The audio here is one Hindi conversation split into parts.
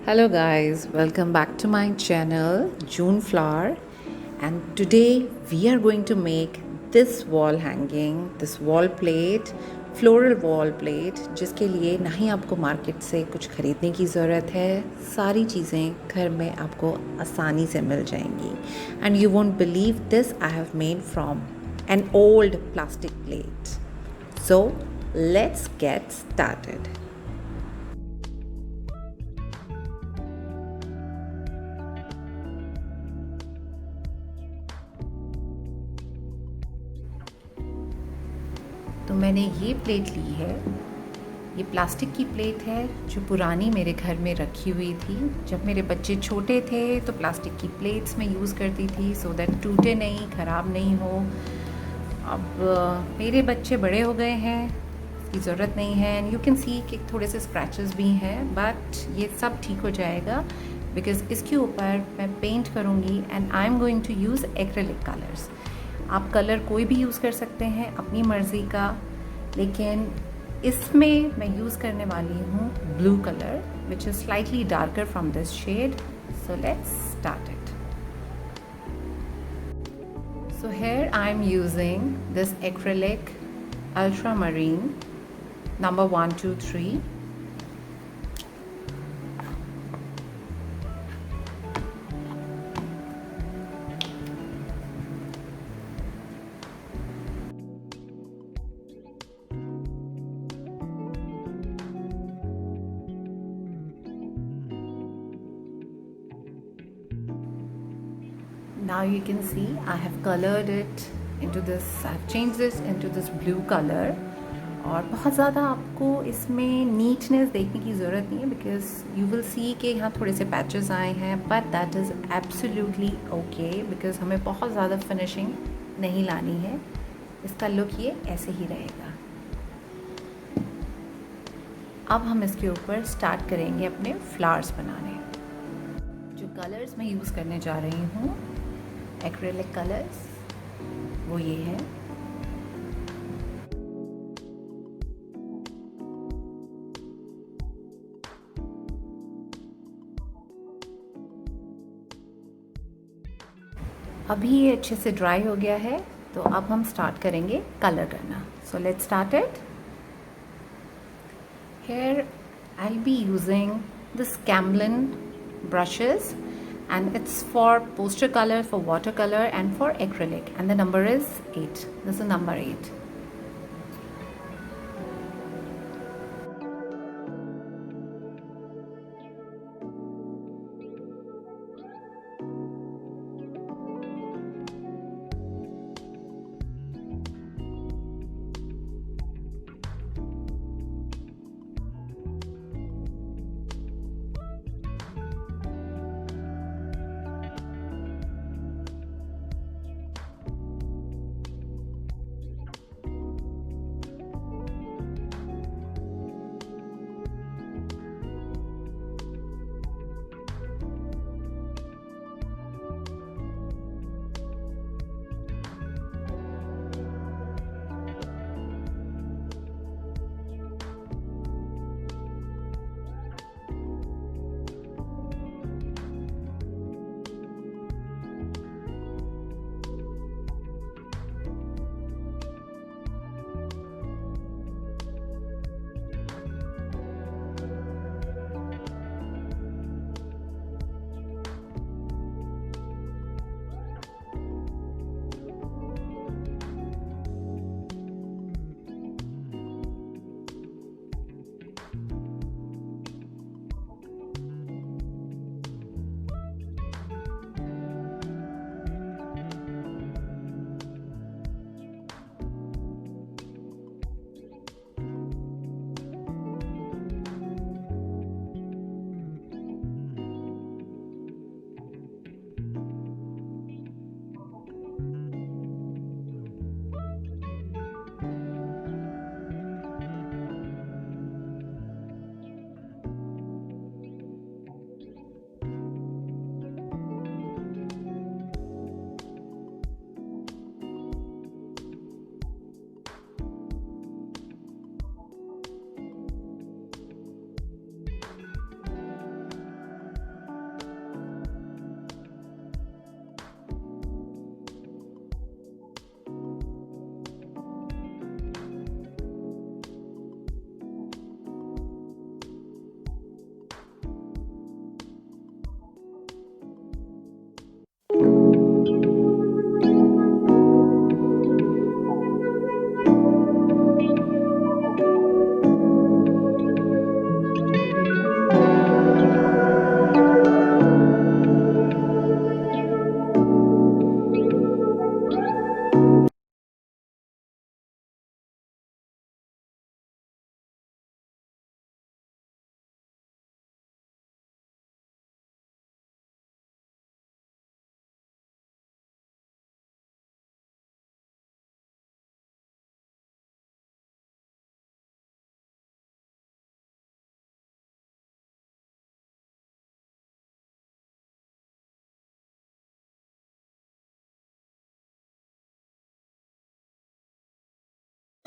Hello guys, welcome back to my channel June Flower, and today we are going to make this wall hanging, this wall plate, floral wall plate, जिसके लिए ना ही आपको मार्केट से कुछ ख़रीदने की ज़रूरत है, सारी चीज़ें घर में आपको आसानी से मिल जाएंगी. And you won't believe this, I have made from an old plastic plate. So let's get started. तो मैंने ये प्लेट ली है. ये प्लास्टिक की प्लेट है जो पुरानी मेरे घर में रखी हुई थी. जब मेरे बच्चे छोटे थे तो प्लास्टिक की प्लेट्स में यूज़ करती थी सो दैट टूटे नहीं, ख़राब नहीं हो. अब मेरे बच्चे बड़े हो गए हैं, इसकी ज़रूरत नहीं है. एंड यू कैन सी कि थोड़े से स्क्रैचेस भी हैं, बट ये सब ठीक हो जाएगा बिकॉज़ इसके ऊपर मैं पेंट करूँगी and I am going to use acrylic colours. आप कलर कोई भी यूज़ कर सकते हैं अपनी मर्ज़ी का, लेकिन इसमें मैं यूज़ करने वाली हूँ blue colour which is slightly darker from this shade. So let's start it. So here I am using this acrylic ultramarine number 123. Now you can see I have colored it into this, I have changed this into this blue color. और बहुत ज़्यादा आपको इसमें नीटनेस देखने की ज़रूरत नहीं है बिकॉज यू विल सी कि यहाँ थोड़े से पैचेस आए हैं, but that is absolutely okay because हमें बहुत ज़्यादा फिनिशिंग नहीं लानी है. इसका लुक ये ऐसे ही रहेगा. अब हम इसके ऊपर स्टार्ट करेंगे अपने फ्लावर्स बनाने. जो कलर्स मैं यूज़ करने जा रही हूँ एक्रेलिक कलर्स, वो ये है. अभी ये अच्छे से ड्राई हो गया है तो अब हम स्टार्ट करेंगे कलर करना. सो let's start it. Here I'll be using this Camlin brushes and it's for poster color, for watercolor and for acrylic, and the number is 8. This is number 8.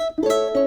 है।